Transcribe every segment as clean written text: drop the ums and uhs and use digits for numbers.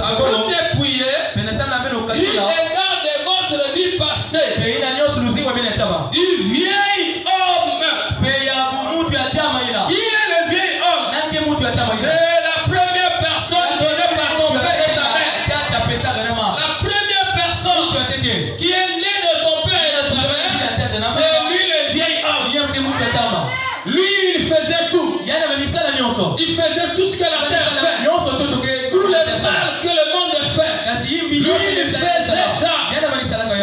Avant de dépouiller, il regarde votre vie passée. Du vieil homme. Qui est le vieil homme? C'est la première personne donnée par ton père et ta mère. La première personne qui est née de ton père et de ta mère, c'est lui le vieil homme. Lui, il faisait tout. Il faisait tout ce que la terre fait. Tout le mal que le monde fait. Lui, il faisait ça.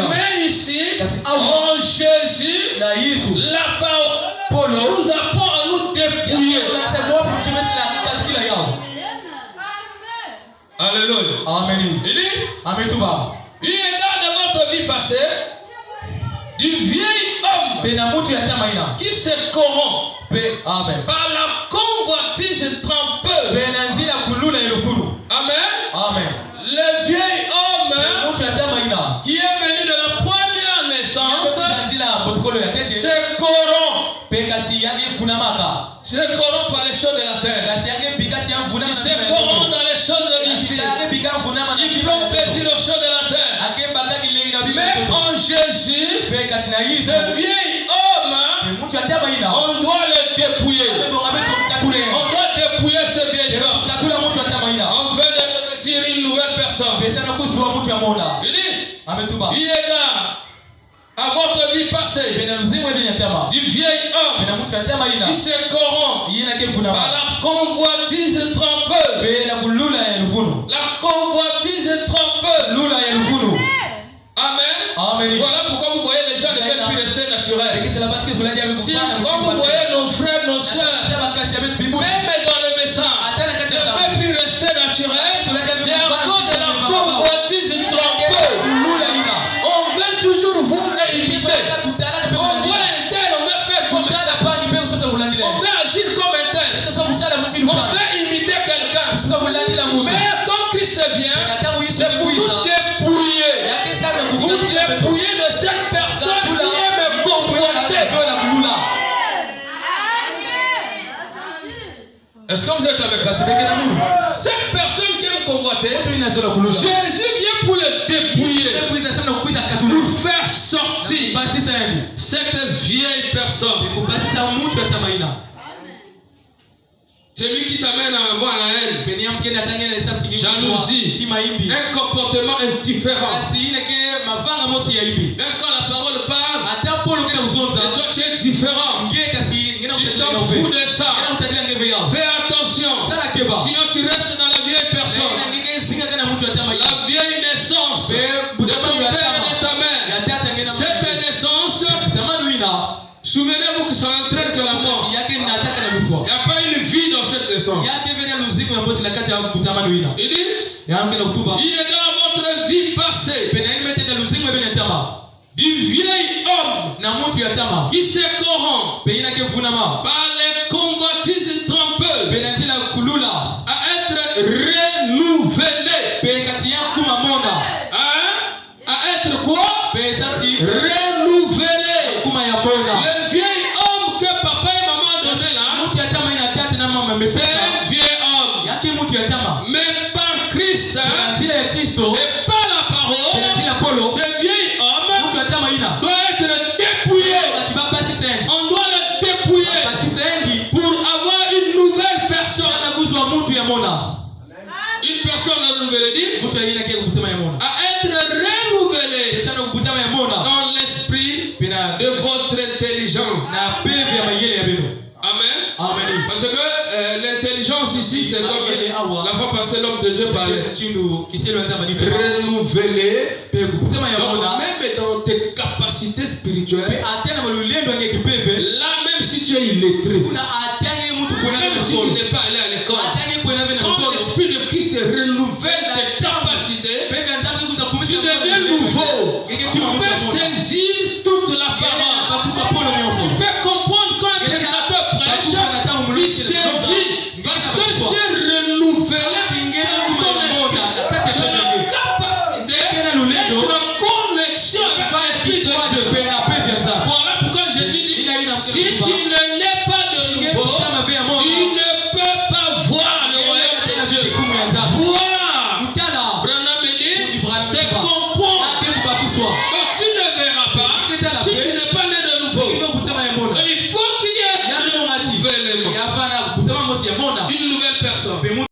Mais ici, en Jésus, la parole nous apprend à nous dépouiller. Alléluia. Amen. Il dit, Amen. il regarde votre vie passée du vieil homme qui se corrompt par la convoitise trompeuse. Amen. Amen. Le vieil homme qui est venu de la première naissance se corrompt. Se corrompt par les choses de la terre. Il se corrompt dans les choses de l'ici. Il prend plaisir aux choses de la terre. Mais en Jésus, ce vieil homme, on doit le dépouiller. On doit dépouiller ce vieil homme. On veut revêtir une nouvelle personne. Il dit, il regarde à votre vie passée du vieil homme qui se corrompt par la convoitise trompeuse. La convoitise trompeuse. Amen. Voilà pourquoi vous voyez les gens ne peuvent plus rester naturels. Si quand vous voyez nos frères, nos soeurs, même dans le message, ne peuvent plus rester naturels, c'est à cause de la convoitise trompeuse. On veut toujours vous imiter. On voit un tel, on veut faire comme un tel. On veut agir comme un tel. On veut imiter quelqu'un. Mais quand Christ vient, c'est pour nous dépouiller. Vous dépouiller de cette personne qui aime convoiter. Est-ce que vous êtes avec moi? Cette personne qui aime convoiter, Jésus vient pour le dépouiller, pour faire sortir cette vieille personne. C'est lui qui t'amène à avoir la haine, jalousie, un comportement indifférent. Même quand la parole parle, et toi tu es différent, tu t'en fous de ça. Fais attention, sinon tu restes dans la vieille personne, la vieille naissance de ton père et de ta mère. Cette naissance, souvenez-vous que ça n'entraîne que la mort. Il n'y a pas une vie dans cette naissance. Il dit, il regarde votre vie passée du vieil homme qui se corrompt par les convoitises trompeuses à être renouvelé. À être quoi? Renouvelé. Le vieil homme que papa et maman ont donné là, c'est un vieil homme. Mais par Christ et par la parole, ce vieil homme doit être dépouillé. On doit le dépouiller pour avoir une nouvelle personne. Une personne renouvelée dit à être renouvelée dans l'esprit de votre intelligence. Amen. Parce que l'intelligence ici, c'est comme la fois passée l'homme de Dieu parlait. Renouvelé. Donc, même dans tes capacités spirituelles, là même si tu es illettré, même si tu n'es pas